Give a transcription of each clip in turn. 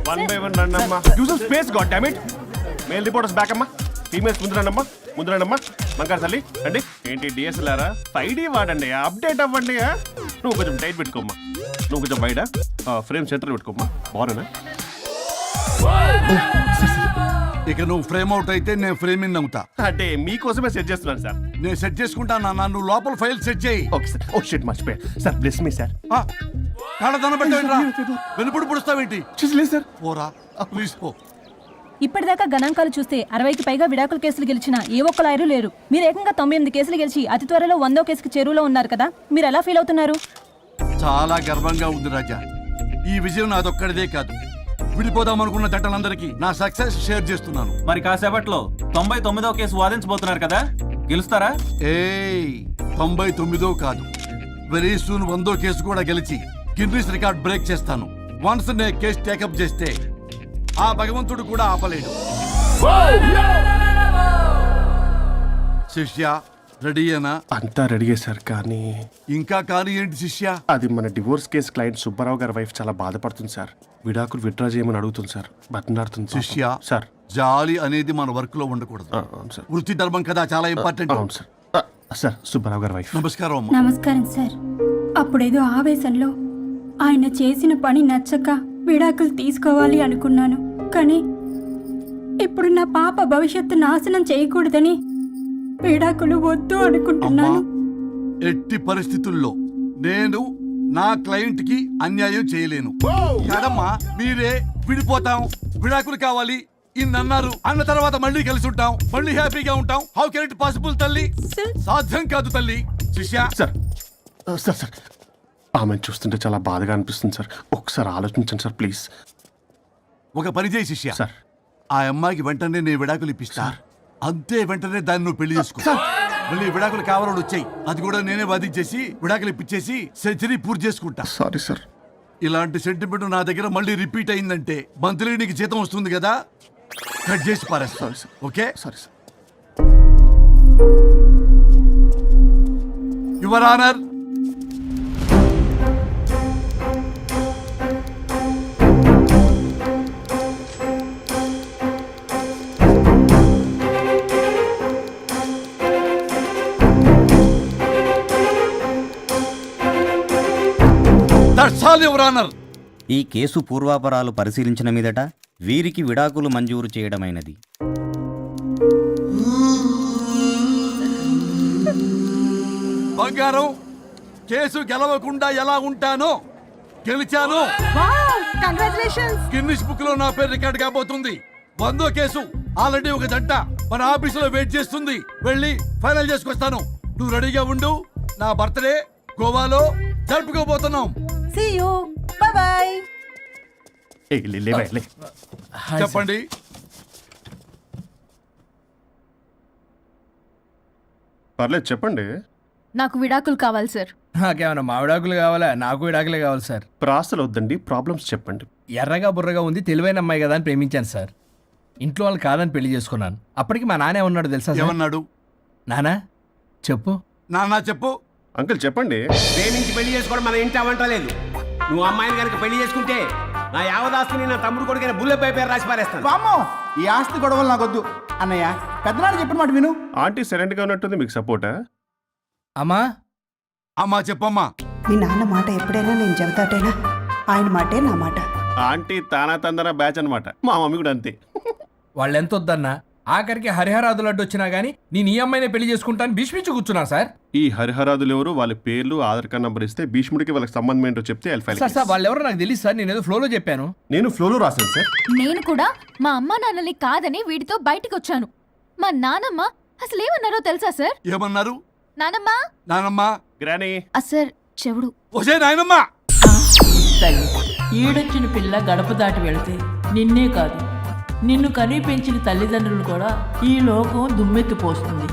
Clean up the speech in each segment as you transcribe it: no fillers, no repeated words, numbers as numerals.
One by one రండమ్మా. Use space god damn it. Male reporters back అమ్మా, females ముందు రండమ్మా మంకారు తల్లి అండి. ఏంటి డిఎస్ఎల్ఆరా 5D వాడండి, అప్డేట్ అవ్వండి. నువ్వు కొంచెం టైట్ పెట్టుకోమ్మా, నువ్వు కొంచెం బయట ఫ్రేమ్ సెంటర్ పెట్టుకోమ్మా. బాగున్నా ఇక నువ్వు ఫ్రేమ్ అవుట్ అయితే నేను ఫ్రేమ్ ఇన్ అవుతా. అంటే మీకోసమే సెట్ చేస్తున్నాను సార్. నేను సెట్ చేసుకుంటా నాన్న, నువ్వు లోపల ఫైల్ సెట్ చేయి. Okay sir. ఓ షిట్ మర్చిపోయా సార్. Bless me sir. కాళ్ళ వెనుపుడు పుడుస్తావేంటి? చూసలేదు సార్. పోరా ప్లీజ్ పో. ఇప్పటిదాకా గణాంకాలు చూస్తే 60కి పైగా విడాకుల కేసులు గెలిచిన ఏ ఒక్క లాయరు లేరు. మీరు ఏకంగా 98 కేసులు గెలిచి అతి త్వరలో 100వ కేసుకి చెరువులో ఉన్నారు కదా, మీరు ఎలా ఫీల్ అవుతున్నారు? చాలా గర్వంగా ఉంది రాజా. ఈ విజయం నాదొక్కడిదే కాదు, విడిపోదాం అనుకున్న జంటలందరికీ నా సక్సెస్ షేర్ చేస్తున్నాను. మరి కాసేపట్లో 99వ కేసు వాదించబోతున్నారు కదా, గెలుస్తారా? 99 కాదు, వెరీ సూన్ 100వ కేసు కూడా గెలిచి గిన్నిస్ రికార్డ్ బ్రేక్ చేస్తాను. వన్స్ నే కేసు టేకప్ చేస్తే ఆ భగవంతుడు కూడా ఆపలేడు. శిష్య రెడీయేనా? అంతా రెడీ సార్. కానీ ఇంకా కానీ ఏంటి శిష్య? అది మన డివోర్స్ కేసు క్లయింట్ సుబ్బారావు గారి వైఫ్ చాలా బాధపడుతుంది సార్. విడాకులు విత్డ్రా చేయమని అడుగుతుంది సార్, బతినాడుతుంది. శిష్య సార్, జాలి అనేది మన వర్క్ లో ఉండకూడదు. అవును సార్. వృత్తి ధర్మం కదా, చాలా ఇంపార్టెంట్. అవును సార్. సార్ సుబ్బారావు గారి వైఫ్. నమస్కారం అమ్మా. నమస్కారం సార్. అప్పుడేదో ఆవేశంలో ఆయన చేసిన పని నచ్చక విడాకులు తీసుకోవాలి అనుకున్నాను. కానీ ఇప్పుడు నా పాప భవిష్యత్తు నాశనం చేయకూడదని విడాకులు వద్దు అనుకుంటున్నాను. ఎట్టి పరిస్థితుల్లో నేను నా క్లయింట్ కి అన్యాయం చేయలేను. కదమ్మా, మీరే విడిపోతాం, విడాకులు కావాలి ఇన్నన్నారు అన్న తర్వాత మళ్ళీ కలిసి ఉంటాం, మళ్ళీ హ్యాపీగా ఉంటాం. హౌ కెన్ ఇట్ పాసిబుల్ తల్లి? సాధ్యం కాదు తల్లి. శిష్య సార్ సార్ సార్ ఆమెను చూస్తుంటే చాలా బాధగా అనిపిస్తుంది సార్. ఒకసారి ఆలోచించండి సార్ ప్లీజ్. ఒక పని చేయి శిష్య, సార్ ఆ అమ్మాయికి వెంటనే నేను విడాకులు ఇప్పిస్తా. అంతే, వెంటనే దాన్ని నువ్వు పెళ్లి చేసుకో. మళ్ళీ విడాకులు కావాలని వచ్చాయి, అది కూడా నేనే వాదించేసి విడాకులు ఇప్పించేసి సెంచరీ పూర్తి చేసుకుంటా. Sorry sir. ఇలాంటి సెంటిమెంట్ నా దగ్గర మళ్ళీ రిపీట్ అయిందంటే మంత్లీ నీకు జీతం వస్తుంది కదా, కట్ చేసి పారేస్తా. Sorry sir. Okay sorry sir. Your honour, ఈ కేసు పూర్వాపరాలు పరిశీలించిన మీదట వీరికి విడాకులు మంజూరు చేయడమైనది. బంగారం, కేసు గెలవకుండా ఎలా ఉంటానో గెలిచాను. గిన్నిస్ బుక్ లో నా పేరు రికార్డ్ కాబోతుంది. 100వ కేసు ఆల్రెడీ ఒక జంట మన ఆఫీసులో వెయిట్ చేస్తుంది, వెళ్ళి ఫైనల్ చేసుకొస్తాను. నువ్వు రెడీగా ఉండు. నా బర్త్డే గోవాలో జరుపుకోబోతున్నాం. See you. Bye bye. చెప్పండి. పర్లేదు చెప్పండి. నాకు విడాకులు కావాలి సార్. నాకేమన్నా మా విడాకులు కావాలా? నాకు విడాకులే కావాలి సార్. ప్రాసలు వద్దండి, ప్రాబ్లమ్స్ చెప్పండి. ఎర్రగా బుర్రగా ఉంది, తెలివైన అమ్మాయి కదా అని ప్రేమించాను సార్. ఇంట్లో వాళ్ళు కాదని పెళ్లి చేసుకున్నాను. అప్పటికి మా నాన్న ఏమన్నాడు తెలుసా? ఏమన్నాడు? నానా చెప్పు. నాన్న చెప్పు. అంకుల్ చెప్పండి. ప్రేమించి పెళ్లి చేసుకోవడం మన ఇంటి అవంటలేదు. నువ్వు అమ్మాయిని కనుక పెళ్లి చేసుకుంటే నా యావదాస్తిని నా తమ్ముడు కొడుకైన బుల్లెపై పేరు రాసి పారేస్తాను. వామ్మో, ఈ ఆస్తి గొడవలు నాకొద్దు అన్నయ్య. పెద్దనాడు చెప్పిన మాట విను. ఆంటీ సైలెంట్ గా ఉన్నట్టుంది, మీకు సపోర్టా? అమ్మా అమ్మా చెప్పమ్మా. మీ నాన్న మాట ఎప్పుడైనా నేను చెబుతాటేనా? ఆయన మాటే నా మాట. ఆంటీ తానా తందన బ్యాచ్ అనమాట. మా మమ్మీ కూడా అంతే. వాళ్ళు ఎంత వద్దన్నా ఆఖరికి హరిహరాదులు అడ్డు వచ్చినా గానీ నేను ఈ అమ్మాయినే పెళ్లి చేసుకుంటాను భీష్మించి కూర్చున్నా సార్. ఈ హరిహరాదులు ఎవరు, వాళ్ళ పేర్లు ఆధార్ కార్డ్ నంబర్ ఇస్తే భీష్ముడికి వాళ్ళకి సంబంధం ఏంటో చెప్తే సార్ వాళ్ళు ఎవరో నాకు తెలియదు సార్. నేను ఏదో ఫ్లోలో చెప్పాను. నేను ఫ్లోలో రాశాను సార్. నేను కూడా మా అమ్మా నాన్నని కాదని వీడితో బయటకు వచ్చాను. మా నానమ్మ అసలు ఏమన్నారో తెలుసా సార్? ఏమన్నారు? నానమ్మ నానమ్మ గ్రానీ సార్ చెవుడు. ఒసే నాయనమ్మా, ఈడొచ్చిన పిల్ల గడప దాటి వెళితే నిన్నే కాదు నిన్ను కనీ పెంచిన తల్లిదండ్రులు కూడా ఈ లోకం దుమ్మెత్తిపోస్తుంది.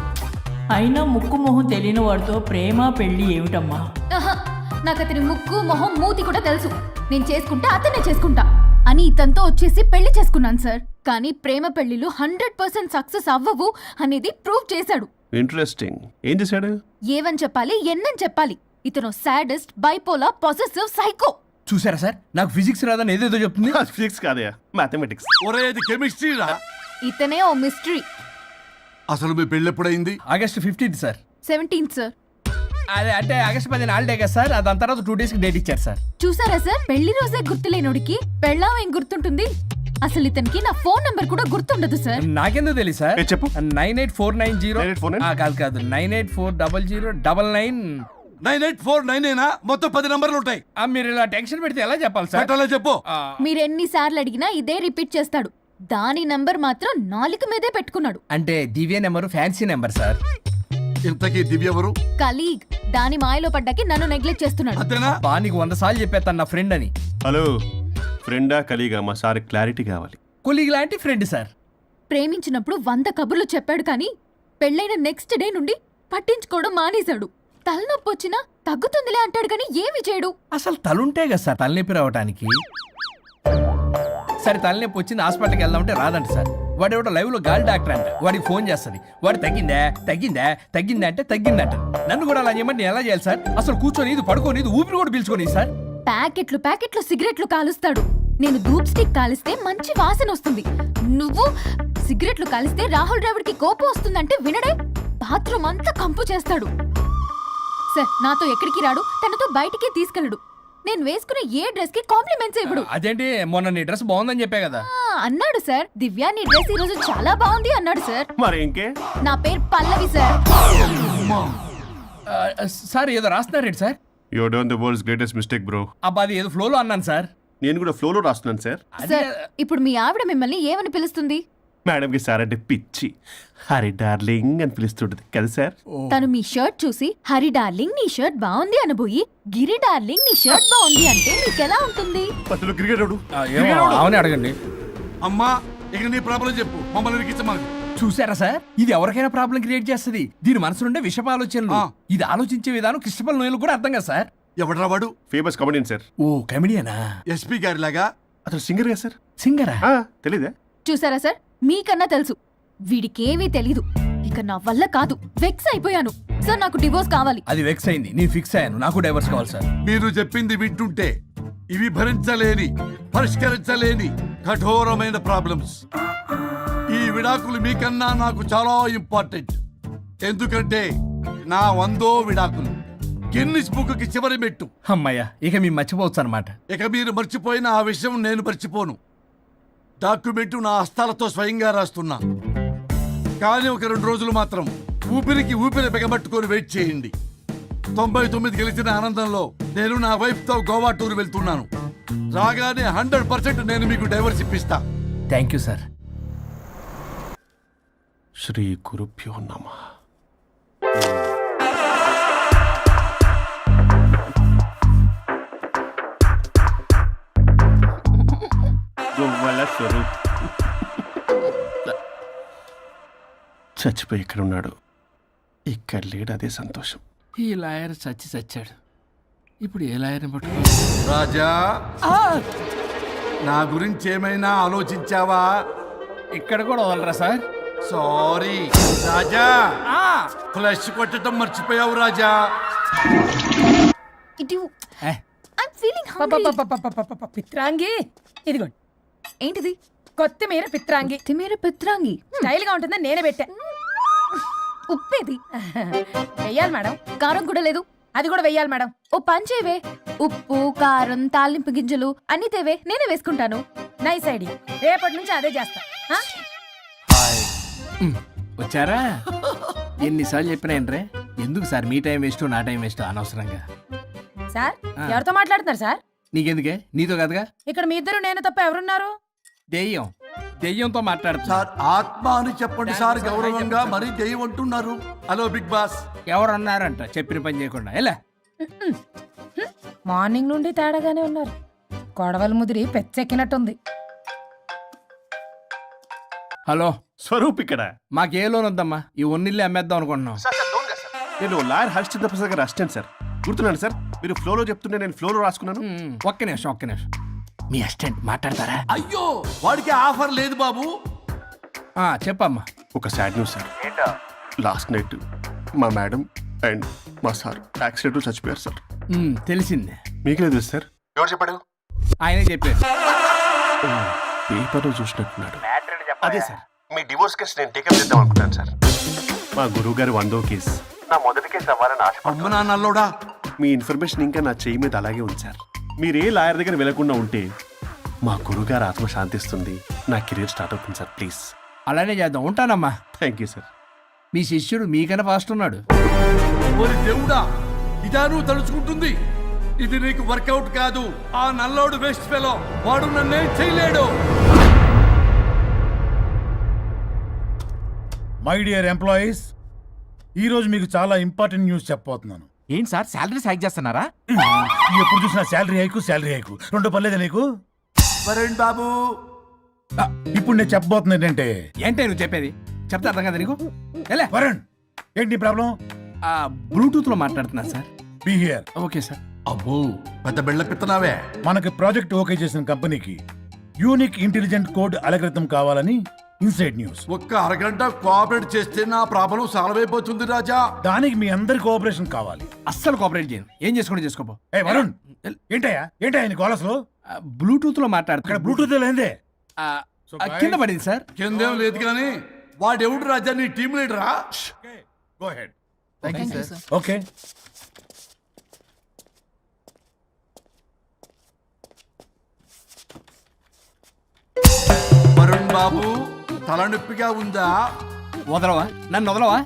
అయినా ముక్కు మొహం తెలియని వాడితో ప్రేమ పెళ్లి ఏమిటమ్మా? నాకు అతని ముక్కు మొహం మూతి కూడా తెలుసు. నేను చేసుకుంటా, అతనే చేసుకుంటా. అని ఇతనితో వచ్చేసి పెళ్లి చేసుకున్నాను సార్. కానీ ప్రేమ పెళ్లిలు 100% సక్సెస్ అవ్వవు అనేది ప్రూవ్ చేశాడు. ఇంట్రెస్టింగ్. ఏం చేశాడు? ఏవని చెప్పాలి, ఎన్నని చెప్పాలి. ఇతను సాడెస్ట్, బైపోలా, పొసెసివ్, సైకో. చూసారా సార్, నాకు ఫిజిక్స్ రాదని ఏదేదో చెప్తుంది. ఫిజిక్స్ కాదయా, మ్యాథమెటిక్స్. ఒరే ఇది కెమిస్ట్రీ రా. ఇతనే ఓ మిస్టరీ. అసలు మీ పెళ్ళి ఎప్పుడైంది? August 15th sir. 17th sir. అదే అంటే ఆగస్ట్ 10 హాలిడే కదా సార్, దాని తర్వాత 2 days డేట్ ఇచ్చారు సార్. చూసారా సార్, పెళ్లి రోజే గుర్తులేనోడికి పెళ్ళాం ఏం గుర్తుంటుంది? అసలు ఇతనికి నా ఫోన్ నంబర్ కూడా గుర్తుండదు సార్. నాకెందుకు తెలియదు సార్? చెప్పు. 98490 98490? కాదు 9840099. 9849 మొత్తం 10 నంబర్లు ఉంటాయి. మీరు ఇలా టెన్షన్ పెడితే ఎలా చెప్పాలి సార్? పెట్టాలో చెప్పు. మీరు ఎన్నిసార్లు అడిగినా ఇదే రిపీట్ చేస్తాడు. దాని నంబర్ మాత్రం 4 మీదే పెట్టుకున్నాడు. అంటే దివ్య నెంబర్ ఫ్యాన్సీ నెంబర్ సార్. ఇంతకీ దివ్య ఎవరు? కలీగ్. దాని మాయలో పడ్డాకి నన్ను నెగ్లెక్ట్ చేస్తున్నాడు. అంతేనా? నీకు 100 సార్లు చెప్పేస్తాను నా ఫ్రెండ్ అని. హలో, ఫ్రెండా కలీగా? మా సార్ క్లారిటీ కావాలి. కొలీగ్ లాంటి ఫ్రెండ్ సార్. ప్రేమించినప్పుడు 100 కబుర్లు చెప్పాడు కానీ పెళ్ళైన నెక్స్ట్ డే నుండి పట్టించుకోవడం మానేశాడు. తలనొప్పి వచ్చినా తగ్గుతుందిలే అంటాడు కానీ ఏమి చేయడు. అసలు తలుంటే కదా సార్ తలనొప్పి రావటానికి. సరే తలనొప్పి వచ్చింది హాస్పిటల్కి వెళ్దామంటే రాదంట సార్. వాడు ఎవడో లైవ్ లో గాలి డాక్టర్ అంట, వాడికి ఫోన్ చేస్తుంది. వాడు తగ్గిందా అంటే తగ్గిందంట. నన్ను కూడా అలా చేయమంటే నేను ఎలా చేయాలి సార్? అసలు కూర్చొని ఇది పడుకోని ఇది ఊపిరి కూడా పీల్చుకొని సార్. ప్యాకెట్లు సిగరెట్లు కాలుస్తాడు. నేను ధూప్ స్టిక్ కాలిస్తే మంచి వాసన వస్తుంది. నువ్వు సిగరెట్లు కాలిస్తే రాహుల్ ద్రావిడ్కి కోపం వస్తుందంటే వినడే. బాత్రూమ్ అంతా కంపు చేస్తాడు. సార్ నాతో ఎక్కడికి రాడు, తనతో బయటికి తీసుకెళ్ళడు. నేను వేసుకునే ఏ డ్రెస్ కి కాంప్లిమెంట్స్ ఇవ్వడు. అదేంటి, మొన్న నీ డ్రెస్ బాగుందని చెప్పా కదా. అన్నాడు సార్. దివ్య నీ డ్రెస్ ఈ రోజు చాలా బాగుంది అన్నాడు సార్. మరి ఇంకే? నా పేరు పల్లవి సార్. సార్ ఏదో రాస్తున్నారేంటి sir? You done the world's greatest mistake bro. అబ్బా అది ఏదో ఫ్లోలో అన్నాను సార్. నేను కూడా ఫ్లోలో రాస్తున్నాను సార్. సార్ ఇప్పుడు మీ ఆవిడ మిమ్మల్ని ఏమని పిలుస్తుంది? మేడంకి సార్ అంటే పిచ్చి. హరి డార్లింగ్ అని పిలుస్తుంటది కదా సార్. తను మీ షర్ట్ చూసి హరి డార్లింగ్ నీ షర్ట్ బాగుంది అనబోయి గిరి డార్లింగ్ నీ షర్ట్ బాగుంది అంటే మీకెలా ఉంటుంది? అసలు క్రికెట్ అవునే అడగండి. అమ్మా ఇక నీ ప్రాబ్లం చెప్పు, మమ్మల్ని ఇరికించమని. చూసారా సార్, ఇది ఎవరికైనా ప్రాబ్లం క్రియేట్ చేస్తుంది. దీని మనసులుండే విషప ఆలోచనలు. ఇది ఆలోచించే విధానం కృష్ణపల్ నోయలు కూడా అర్థం కదా సార్. ఎవడరా వాడు? Famous comedian sir. ఓ కమెడియనా? ఎస్పీ గారి లాగా? అతను సింగర్ గా సార్. సింగరా? తెలీదా? చూసారా సార్, మీకన్నా తెలుసు. వీడికేమీ తెలీదు. ఇక నా వల్ల కాదు, వెక్స్ అయిపోయాను సార్. నాకు డివోర్స్ కావాలి. అది వెక్స్ అయింది, నేను ఫిక్స్ అయ్యాను. నాకు డైవర్స్ కావాలి సార్. మీరు చెప్పింది వింటుంటే ఇవి భరించలేని, పరిష్కరించలేని కఠోరమైన ప్రాబ్లమ్స్. ఈ విడాకులు మీకన్నా నాకు చాలా ఇంపార్టెంట్. ఎందుకంటే నా 100వ విడాకులు గిన్నిస్ బుక్కి చివరి మెట్టు. అమ్మయ్యా, ఇక మేము మర్చిపోవచ్చు అనమాట. ఇక మీరు మర్చిపోయిన ఆ విషయం నేను మర్చిపోను. డాక్యుమెంటు నా హస్తాలతో స్వయంగా రాస్తున్నా. కానీ ఒక 2 రోజులు మాత్రం ఊపిరికి ఊపిరి బిగబట్టుకొని వెయిట్ చేయండి. 99 గెలిచిన ఆనందంలో నేను నా వైఫ్తో గోవా టూర్ వెళ్తున్నాను. రాగానే 100% నేను మీకు డైవర్స్ ఇప్పిస్తా. Thank you sir. శ్రీ గురుభ్యో నమః. చచ్చిపోయి ఇక్కడ ఉన్నాడు, ఇక్కడ లేడు, అదే సంతోషం. ఈ లాయర్ చచ్చాడు. ఇప్పుడు ఏ లాయర్ని పట్టుకో? రాజా, నా గురించి ఏమైనా ఆలోచించావా? ఇక్కడ కూడా వదలరా సార్? సారీ రాజా, ఫ్లష్ కొట్టడం మర్చిపోయావు రాజా. ఇటు I'm feeling hungry. పిత్రాంగి ఇదిగోండి. ఏంటిది? కొత్తిమీర పిత్రాంగి. పిత్రాంగి స్టైల్ గా ఉంటుందని నేనే పెట్టా. ఉప్పేది? వెయ్యాలి మేడం. కారం కూడా లేదు. అది కూడా వెయ్యాలి మేడం. ఓ పంచేవే. ఉప్పు, కారం, తాలింపు గింజలు అన్ని తేవే, నేనే వేసుకుంటాను. Nice idea. రేపటి నుంచి అదే చేస్తా. వచ్చారా? ఎన్నిసార్లు చెప్పినాయండ్రే, ఎందుకు సార్ మీ టైం వేస్ట్ నా టైం వేస్ట్ అనవసరంగా? సార్ ఎవరితో మాట్లాడుతున్నారు సార్? నీకెందుకే, నీతో కదగా. ఇక్కడ మీ ఇద్దరు నేను తప్ప ఎవరున్నారు? దెయ్యంతో మాట్లాడుతా. సార్ ఆత్మ అని చెప్పండి సార్, గౌరవంగా. మరీ దెయ్యం అంటున్నారు. Hello big boss. ఎవరన్నారంట చెప్పిన పని చేయకుండా? ఎలా మార్నింగ్ నుండి తేడాగానే ఉన్నారు. గొడవల ముదిరి పెచ్చెక్కినట్టుంది. హలో స్వరూప్ ఇక్కడ. మాకే లోన్ వద్దమ్మా, ఈ ఒన్నిల్లే అమ్మేద్దాం అనుకుంటున్నాం. నేను లాయర్ హరిశ్చంద్ర ప్రసాద్ గారు అసిస్టెంట్ సార్. గుర్తున్నాను సార్, మీరు ఫ్లోలో చెప్తుంటే నేను ఫ్లోలో రాసుకున్నాను. ఒక్క నిమిషం. మీ అసిస్టెంట్ మాట్లాడతారా? అయ్యో వాడికి ఆఫర్ లేదు బాబు. చెప్పమ్మా. ఒక sad news sir. Last night మా మేడం అండ్ మా సార్ యాక్సిడెంట్ చచ్చిపోయారు సార్. తెలిసిందే. మీకే తెలుసు సార్. ఎవరు చెప్పాడు? ఆయనే చెప్పారు. పేపర్లో చూసినట్టున్నాడు. అదే సార్, మీ డివోర్స్ కేసు నేను టేకప్ చేద్దాం అనుకుంటాను సార్. మా గురువు గారు 100వ కేసు నా మొదటి కేసు అవ్వాలని ఆశ. అమ్మ నాన్నల్లోడా, మీ ఇన్ఫర్మేషన్ ఇంకా నా చేయి మీద అలాగే ఉంది సార్. మీరు ఏ లాయర్ దగ్గర వెళ్లకుండా ఉంటే మా గురువు గారు ఆత్మ శాంతిస్తుంది, నా కెరీర్ స్టార్ట్ అవుతుంది సార్. ప్లీజ్ అలానే చేద్దాం. ఉంటానమ్మా. Thank you sir. మీ శిష్యుడు మీకన్నా ఫాస్ట్ ఉన్నాడు. ఓరి దేవుడా, ఇదా నువ్వు తలుచుకుంటుంది? ఇది నీకు వర్కౌట్ కాదు. ఆ నల్లోడు వేస్ట్ ఫెలో, వాడు నన్నేం చేయలేడు. మై డియర్ ఎంప్లాయీస్, ఈ రోజు మీకు చాలా ఇంపార్టెంట్ న్యూస్ చెప్పబోతున్నాను. ఏంటి సార్ శాలరీస్ హైక్ చేస్తున్నారా? ఎప్పుడు చూసినా శాలరీ హైకు రెండు పర్లేదు నీకు? వరుణ్ బాబు, ఇప్పుడు నేను చెప్పబోతున్నా ఏంటంటే, ఏంటే నువ్వు చెప్పేది? చెప్తా అర్థం కదా నీకు? ఎలా వరుణ్, ఏంటి నీ ప్రాబ్లం? బ్లూటూత్ లో మాట్లాడుతున్నా sir. Be here. Okay sir. అబ్బో పెద్ద బిళ్ళ పిత్తనావే. మనకి ప్రాజెక్ట్ ఓకే చేసిన కంపెనీకి యూనిక్ ఇంటెలిజెంట్ కోడ్ అలకృతం కావాలని ఇన్సైడ్ న్యూస్. ఒక్క అరగంట కోఆపరేట్ చేస్తే నా ప్రాబ్లం సాల్వ్ అయిపోతుంది రాజా. దానికి మీ అందరి కోఆపరేషన్ కావాలి. అస్సలు కోఆపరేట్ చేయను. ఏం చేసుకోండి చేసుకోపో. ఏ వరుణ్, ఏంటయ్యా నీ కాలర్స్లో? బ్లూటూత్ లో మాట్లాడుతున్నా. ఇక్కడ బ్లూటూత్ లేదే. కింద పడింది సార్. కిందేం లేదు కానీ వాడెవడు రాజా? నీ టీం లీడరా? Go ahead. ఓకే. వరుణ్ బాబు, తలనొప్పిగా ఉందా? వదలవా? నన్ను వదలవా?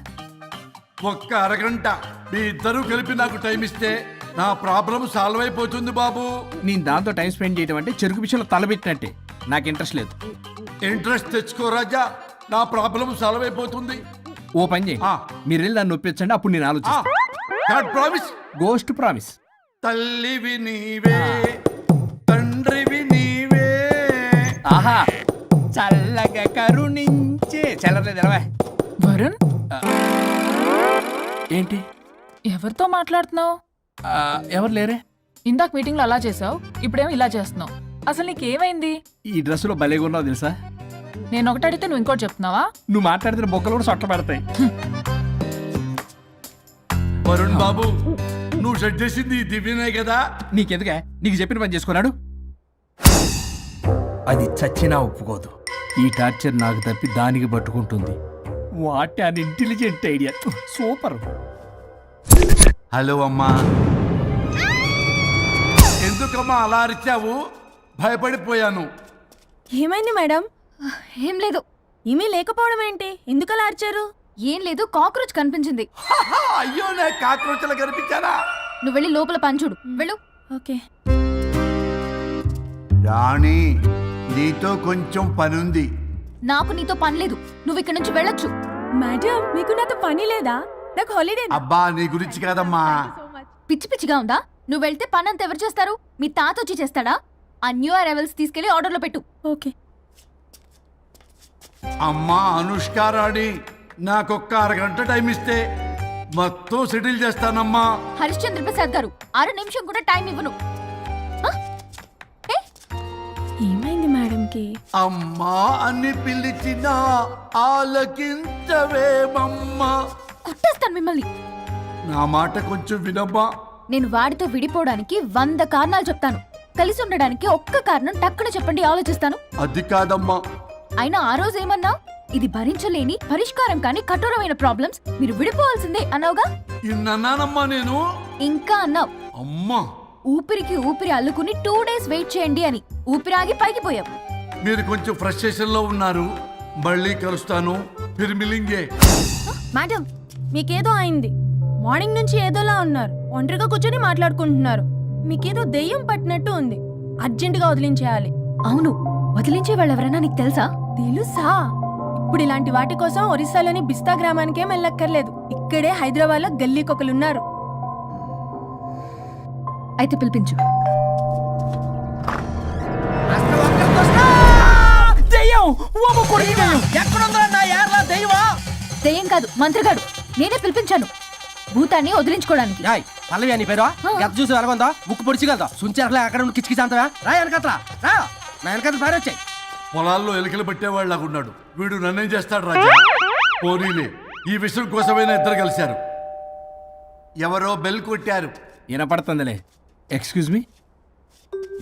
ఒక్క అరగంట మీ ఇద్దరు కలిపి నాకు టైం ఇస్తే నా ప్రాబ్లం సాల్వ్ అయిపోతుంది బాబు. నేను దాంతో టైం స్పెండ్ చేయడం అంటే చెరుకు విషయంలో తలబెట్టినట్టే. నాకు ఇంట్రెస్ట్ లేదు. ఇంట్రెస్ట్ తెచ్చుకో రాజా, నా ప్రాబ్లం సాల్వ్ అయిపోతుంది. ఓ పని చేయి, మీరు వెళ్ళి నన్ను ఒప్పించండి, అప్పుడు నేను ఆలోచిస్తాను. ప్రామిస్. Ghost promise. తల్లివి నీవే, తండ్రివి నీవే. ఆహా, చల్లగా కరుణించే. చల్లలేదు ఎలవా. వరుణ్, ఏంటి? ఎవరితో మాట్లాడుతున్నావు? ఎవరు లేరే? ఇందాక మీటింగ్లో అలా చేసావు, ఇప్పుడేమో ఇలా చేస్తున్నావు. అసలు నీకేమైంది? ఈ డ్రెస్సులో భలేగా ఉన్నావు తెలుసా? నేను ఒకటి అడిగితే నువ్వు ఇంకోటి చెప్తున్నావా? నువ్వు మాట్లాడితే బొక్కలు కూడా సొట్ట పడతాయి. వరుణ్ బాబు, నువ్వు సెట్ చేసింది ఈ దివ్యనే కదా? నీకెందుకే? నీకు చెప్పిన పని చేసుకున్నాడు. అది చచ్చినా ఒప్పుకోదు. ఈ టార్చర్ నాకు తప్పి దానికి పట్టుకుంటుంది. What an intelligent idea. Super. Hello అమ్మా. ఎందుకమ్మా అలా అరిచావు? భయపడిపోయాను. ఏమైంది మేడం? ఏం లేదు. ఏమీ లేకపోవడం ఏంటి? ఎందుకలా అరిచారు? ఏం లేదు, కాక్రోచ్ కనిపించింది. అయ్యో, నేను కాక్రోచ్లు కనిపించానా? నువ్వు వెళ్ళి లోపల పని చూడు. వెళ్ళు. ఓకే. రాణి, నీతో కొంచెం పనుంది. నాకు నీతో పని లేదు. నువ్వు ఇక్కడ నుంచి వెళ్ళొచ్చు. మేడం, మీకు నాతో పని లేదా? నాకు హాలిడే. అబ్బా, నీ గురించి కాదమ్మా. పిచ్చి పిచ్చిగా ఉందా? నువ్వు వెళ్తే పని అంతా ఎవరు చేస్తారు? మీ తాత వచ్చి చేస్తాడా? ఆ న్యూ అరైవల్స్ తీసుకెళ్లి ఆర్డర్లో పెట్టు. ఓకే. అమ్మా అనుష్క రాణి, నాకొక్క అరగంట టైం ఇస్తే మొత్తం సెటిల్ చేస్తానమ్మా. హరిశ్చంద్ర ప్రసాద్ గారు, 6 నిమిషం కూడా టైం ఇవ్వను. ఏమైంది మేడంకి? అమ్మా అని పిలిచినా ఆలకించవేమమ్మా. కొట్టేస్తాను మిమ్మల్ని. నా మాట కొంచెం వినమ్మా. నేను వాడితో విడిపోవడానికి 100 కారణాలు చెప్తాను. కలిసి ఉండడానికి ఒక్క కారణం టక్కున చెప్పండి, ఆలోచిస్తాను. అది కాదమ్మా. అయినా ఆ రోజు ఏమన్నా? ఇది భరించలేని, పరిష్కారం కాని కఠోరమైన ప్రాబ్లమ్స్, మీరు విడిపోవాల్సిందే అన్నావుగా? ఇన్నానమ్మా నేను. ఇంకా అన్నావు. అమ్మా, ఊపిరికి ఊపిరి అల్లుకుని 2 days వెయిట్ చేయండి అని. ఊపిరాగి పైకి పోయావు. మీరు కొంచెం ఫ్రస్ట్రేషన్ లో ఉన్నారు. మళ్ళీ కలుస్తాను. ఫిర్మిలింగే. మేడం, మీకేదో అయింది. మార్నింగ్ నుంచి ఏదోలా ఉన్నారు. ఒంటరిగా కూర్చొని మాట్లాడుకుంటున్నారు. మీకేదో దెయ్యం పట్టినట్టు ఉంది. అర్జెంటుగా వదిలించేయాలి. అవును, వదిలించే వాళ్ళు ఎవరైనా నీకు తెలుసా? తెలుసా? ఇప్పుడు ఇలాంటి వాటి కోసం ఒరిస్సాలోని బిస్తా గ్రామానికేం వెళ్ళక్కర్లేదు. ఇక్కడే హైదరాబాద్ లో గల్లీకొకలున్నారు. అయితే పిలిపించు. దెయ్యం కాదు, మంత్రిగాడు. నేనే పిలిపించాను భూతాన్ని వదిలించుకోవడానికి. పల్లవి అని పేరు గత చూసి వెలగొందా ముక్కు పొడిచిగలదా సుంచరలే అక్కడ ఉండి కిచకిచ అంతవా రా వెనకట్రా రా నా వెనకట్ల పారి వచ్చాయి. పొలాల్లో ఎలికలు పట్టేవాళ్ళగా ఉన్నాడు వీడు. నన్నేం చేస్తాడు రాజా? పోనీలే, ఈ విషయం కోసమైనా ఇద్దరు కలిశారు. ఎవరో బెల్ కొట్టారు. వినపడుతుందిలే. Excuse me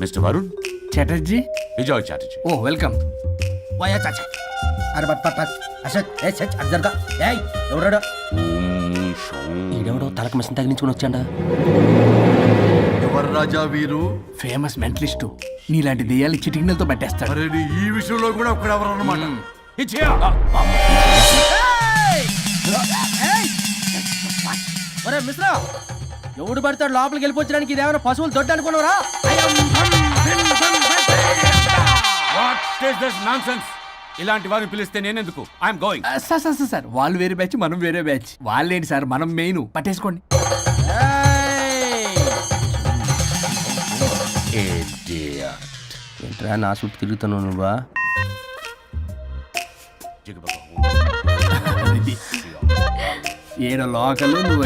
mister Varun Chatterjee. Vijay Chatterjee. ఓ వెల్కమ్. వాయా చాచా అరే బట్ పట్ అసత్ ఏ సచ్ అర్జర్గా ఏయ్ ఎవరాడు? ఈడెవడో తలకు మిషన్ తగిలించుకుని వచ్చాడా? ఎవరు రాజా వీరు? Famous mentalist. నీలాంటి దెయ్యాలు చిటికినలతో పట్టేస్తాడు. అరే నీ ఈ విషయంలో కూడా ఒకడెవరు అన్నమాట. ఒరే మిశ్రా, ఎవడు పడతాడు లోపలికి వెళ్ళిపోవడానికి? ఇదేమైనా పశువులు దొడ్డు అనుకున్నారా? ఇలాంటి వారిని పిలిస్తే నేనెందుకు? I'm going. సార్ వాళ్ళు వేరే బ్యాచ్, మనం వేరే బ్యాచ్. వాళ్ళేంటి సార్, మనం మెయిన్. పట్టేసుకోండి. ఏంట్రా నా చుట్టూ తిరుగుతున్నావు నువ్వా? ఏడ లోకలు నువ్వు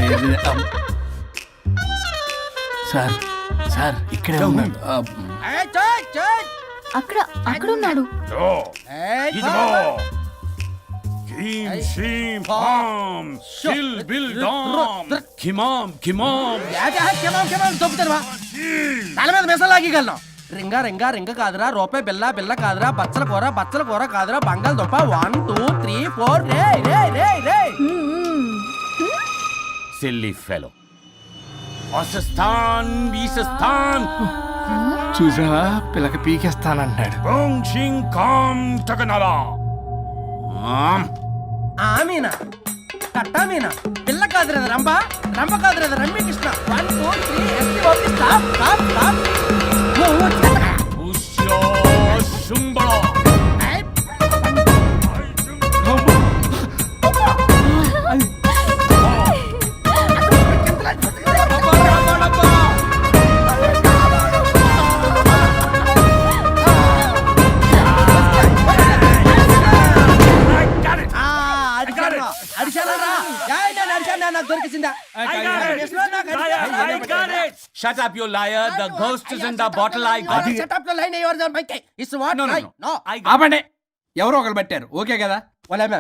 సార్ సార్ ఇక్కడే ఉన్నాడు. అక్కడ అక్కడ ఉన్నాడు. తల మీద మెసలాగలను. రింగ రింగ రింగ కాదురా, రూపాయి బిల్ల బిల్ల కాదురా, బచ్చల కూర కాదురా, బంగాళదుంప 1 2 3 4 రే రే రే రే. Silly fellow. వాసస్థాన్ వీసస్థాన్ చూసావా, పిల్లకి పీకేస్తానంటాడు. ఆమీనా కట్టామీనా పిల్ల కాదురా రంభ, రంభ కాదురా Ramya Krishna. 1 2 3 ST OP stop stop stop. Shut up, you liar. The ghost is in the bottle. I got it. Shut up your line. Yours are my case. It's what? No. ఆపండి. ఎవరో ఒకరు పెట్టారు. Okay కదా?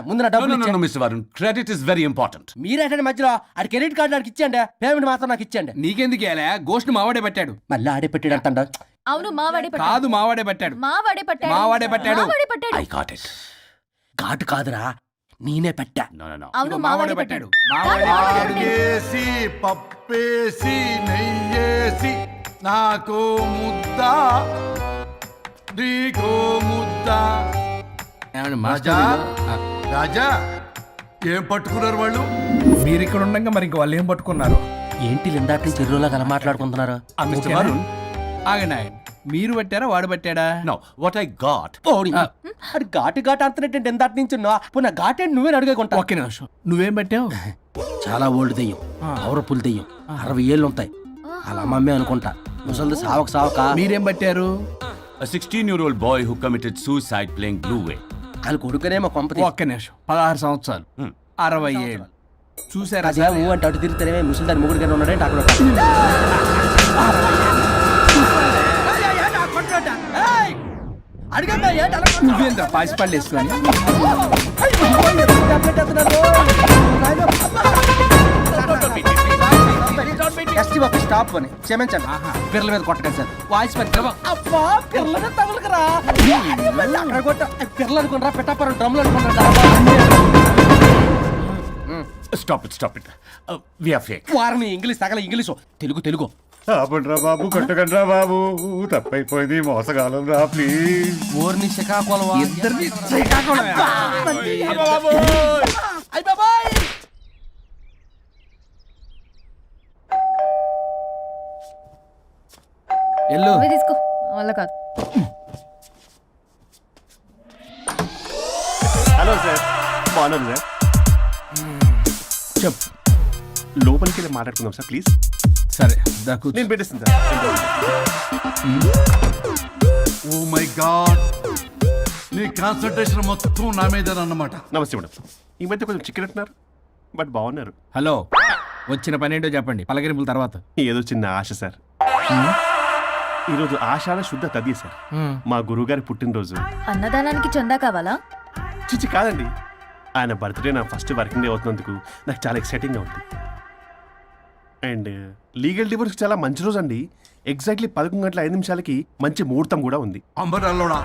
ముందు నా డబ్బులు No, Mr. Varun. Credit is very important. మీరేటండి మధ్యలో ఆడి credit card నాకు ఇచ్చేయండి, పేమెంట్ మాత్రం నాకు ఇచ్చేయండి. నీకెందుకు ఇవ్వాలా? గోస్ట్ మావాడే పెట్టాడు. మళ్ళీ ఆడే పెట్టాడు అంటాడు. అవును మావాడే పట్టాడు. కాదు మావాడే పెట్టాడు. మావాడే పట్టాడు. మావాడే పట్టాడు. మావాడే పట్టాడు. I got it. ఘాటు కాదురా, నేనే పెట్టా. No. అవును మావాడే పట్టాడు. ఆగేసి పప్పేసి నెయ్యేసి నాకు ముద్ద నీకో ముద్ద. రాజా రాజా ఏం పట్టుకున్నారు వాళ్ళు? మీరు ఇక్కడ ఉండగా మరి ఇంక వాళ్ళు ఏం పట్టుకున్నారు? ఏంటి లిందాటి నుంచి చెరువులా కల మాట్లాడుకుంటున్నారు? Mr. Varun. ఆగండి. మీరు పట్టారా వాడు పట్టాడా? No, what I got. అది ఘాటు అంతనేంటి ఎందాటి నుంచి నా ఘాటేంటి నువ్వే అడుగుకుంటా. ఒకే నిమిషం, నువ్వేం పట్టావు? చాలా ఓల్డ్ దెయ్యం, పవర్ఫుల్ దెయ్యం, 60 ఏళ్ళు ఉంటాయి. అలా మమ్మే అనుకుంటా. ముసలిది సావక. మీరేం పట్టారు? A 16-year-old boy who committed suicide playing Blue Whale. వాళ్ళ కొడుకునేమో కొంపతి. ఒక్క నిమిషం, 16 సంవత్సరాలు, 60 ఏళ్ళు. చూసారా? అదే అంటే అటు తిరుగుతానే ముసలిదాని ముగ్గురుగానే ఉన్నాడంటే అక్కడ. నువ్వేంద్ర పాసిపళ్ళు వేసుకొని స్టాప్ అని క్షమించండి. పిల్లల మీద కొట్టకండి సార్. వాయిస్ అబ్బా పిల్లల మీద తగులుకురా. అక్కడ కొట్ట పిల్లలు అనుకున్నారా, పెట్టాపరం డ్రమ్లు అనుకున్నారా? Stop it. We are fake. వారిని ఇంగ్లీష్ తగల ఇంగ్లీషు తెలుగు. ఆపండ్రా బాబు, కొట్టకండ్రా బాబు, తప్పైపోయింది, మోసగాలం రా ప్లీజ్. ఊరిని శ్రీకాకుళం ఇద్దరిని ఎల్లు తీసుకో, వల్ల కాదు. హలో సార్, బాగున్నాను సార్. చెప్పు. లోపలికి వెళ్ళి మాట్లాడుకుందాం సార్ ప్లీజ్. సరే నేను పెట్టేస్తాను సార్. ఓ మై గాడ్, నీ కాన్సన్ట్రేషన్ మొత్తం నా మీద అన్నమాట. నమస్తే మేడం. ఈ మధ్య కొంచెం చికెన్ అంటున్నారు, బట్ బాగున్నారు. హలో, వచ్చిన పని ఏంటో చెప్పండి, పలకరింపుల తర్వాత. ఏదో చిన్న ఆశ సార్. ఈరోజు ఆషాఢ శుద్ధ తది సార్, మా గురువుగారి పుట్టినరోజు. అన్నదానానికి చందా కావాలా? చిచ్చి కాదండి, ఆయన బర్త్డే నా ఫస్ట్ వర్కింగ్ డే అవుతున్నందుకు నాకు చాలా ఎక్సైటింగ్గా ఉంది. అండ్ లీగల్ డివోర్స్ చాలా మంచి రోజు అండి. ఎగ్జాక్ట్లీ 11:05 మంచి ముహూర్తం కూడా ఉంది. అంబరాల్లోడా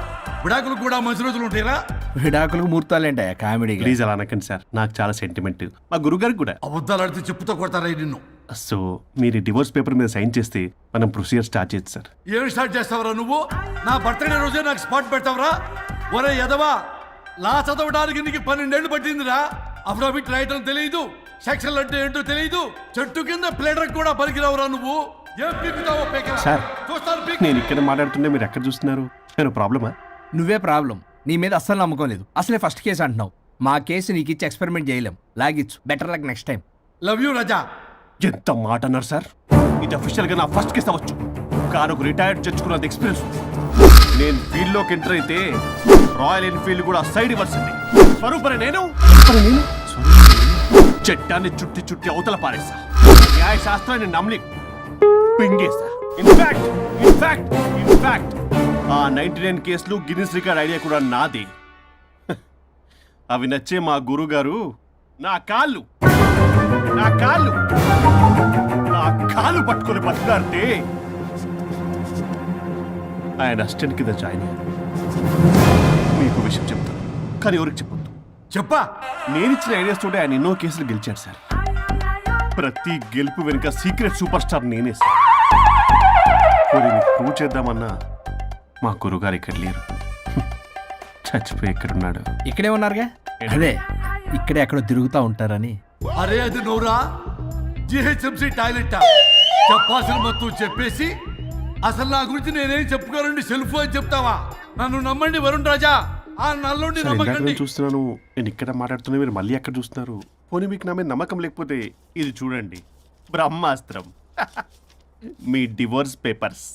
విడాకులు కూడా మంచి రోజులు ఉంటాయిరా? విడాకులకు ముహూర్తాలు ఏంటా కామెడీ? ప్లీజ్ అలా అనకండి సార్, నాకు చాలా సెంటిమెంట్, మా గురుగారికి కూడా. అబద్ధాలు ఆడితే చెప్పుతో కొడతారా నిన్ను? సో మీరు డివోర్స్ పేపర్ మీద సైన్ చేస్తే మనం ప్రొసీజర్ స్టార్ట్ చేయొచ్చు సార్. ఏమి స్టార్ట్ చేస్తావరా నువ్వు? నా బర్త్డే రోజే నాకు స్పాట్ పెడతావరా? ఒరే ఎదవా, లా చదవడానికి నీకు 12 ఏళ్ళు పట్టిందిరా. అఫిడవిట్ రాయటం తెలియదు, సెక్షన్ అంటే ఏంటో తెలియదు, చెట్టు కింద ప్లేడర్ కూడా పలికిరావురా నువ్వు. ఏం పీకుతావో పీకరా. సార్, చూస్తాను పీక్. నేను ఇక్కడ మాట్లాడుతుంటే మీరు ఎక్కడ చూస్తున్నారు? నేను ప్రాబ్లమా? నువ్వే ప్రాబ్లం. నీ మీద అస్సలు నమ్మకం లేదు. అసలే ఫస్ట్ కేసు అంటున్నావు. మా కేసు నీకు ఇచ్చి ఎక్స్పెరిమెంట్ చేయలేం. లాగిచ్చు. Better luck next time. Love you Raza. ఎంత మాట అన్నారు సార్? ఇది అఫీషియల్ గా నా ఫస్ట్ కేసు అవ్వచ్చు, కానీ ఒక రిటైర్డ్ జడ్జ్కున్నంత ఎక్స్పీరియన్స్. నేను ఫీల్డ్ లోకి ఎంటర్ అయితే రాయల్ ఎన్ఫీల్డ్ కూడా సైడ్ ఇవ్వాల్సింది. స్వరూపరే నేను చట్టాన్ని చుట్టి చుట్టి అవతల పారేస్తా. న్యాయ శాస్త్రాన్ని నమ్మి పింగేస్తా. ఇన్ఫాక్ట్ ఆ 99 కేసులు గిన్నిస్ రికార్డ్ ఐడియా కూడా నాదే. అవి నచ్చే మా గురువు గారు నా కాళ్ళు పట్టుకొని బతుకుతారంటే ఆయన అసిస్టెంట్ కింద జాయిన్ అయ్యాను. మీకు విషయం చెప్తాను, కానీ ఎవరికి చెప్పొద్దు. చెప్పా. నేనిచ్చిన ఐడియాస్ తోటి ఆయన ఎన్నో కేసులు గెలిచాడు సార్. ప్రతి గెలుపు వెనుక సీక్రెట్ సూపర్ స్టార్ నేనే సార్. ప్రూవ్ చేద్దామన్నా మా గురుగారు ఇక్కడ లేరు. చచ్చిపోయి ఎక్కడున్నాడు? ఇక్కడే ఉన్నారుగా. అదే ఇక్కడే ఎక్కడో తిరుగుతూ ఉంటారని. అరే అది నోరా, జిహెచ్ఎంసీ టాయిలెట్ చెప్పాల్సిన మొత్తం చెప్పేసి అసలు నా గురించి నేనేం చెప్పుకోరండి సెల్ఫ్ అని చెప్తావా? నన్ను నమ్మండి వరుణ్ రాజా, ఆ నల్లుండి సార్, ఇందాక నమ్మకండి. నేను చూస్తున్నాను, నేను ఇక్కడ మాట్లాడుతున్నా, మీరు మళ్ళీ ఎక్కడ చూస్తున్నారు? పోనీ మీకు నా మీద నమ్మకం లేకపోతే ఇది చూడండి, బ్రహ్మాస్త్రం. మీ డివోర్స్ పేపర్స్.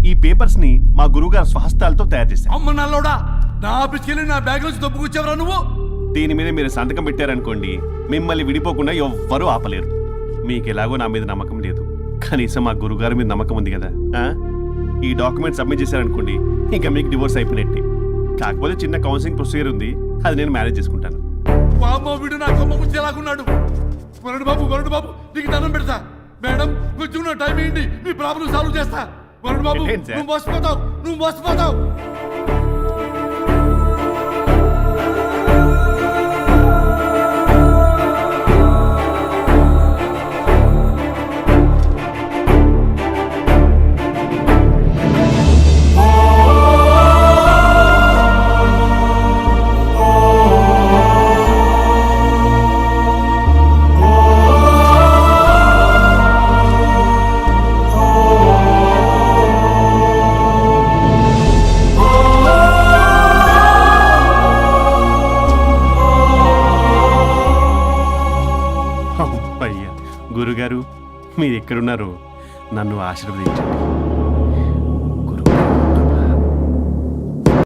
ఈ పేపర్స్ ని మా గురువుగారు స్వహస్తాలతో తయారు చేశారు. అమ్మ నల్లోడా, నా ఆఫీస్కి వెళ్ళి నా బ్యాగ్ నుంచి దొబ్బుకొచ్చావరా నువ్వు? దీని మీద మీరు సంతకం పెట్టారనుకోండి, మిమ్మల్ని విడిపోకుండా ఎవ్వరూ ఆపలేరు. మీకు ఎలాగో నా మీద నమ్మకం లేదు, కనీసం మా గురుగారి మీద నమ్మకం ఉంది కదా. ఈ డాక్యుమెంట్ సబ్మిట్ చేశారనుకోండి, ఇంకా మీకు డివోర్స్ అయిపోయినట్టే. కాకపోతే చిన్న కౌన్సిలింగ్ ప్రొసీజర్ ఉంది, అది నేను మేనేజ్ చేసుకుంటాను. వామ్మో, వీడు నా కొమ్మ గురించి ఎలాగున్నాడు? వరుణ్ బాబు నీకు దండం పెడతా. మేడం కొంచెం నా టైం ఏంటి, మీ ప్రాబ్లం సాల్వ్ చేస్తా. వరుణ్ బాబు, ఏంటి సార్? నువ్వు మోసపోతావు. గురుగారు, మీరు ఎక్కడున్నారో నన్ను ఆశీర్వదించండి.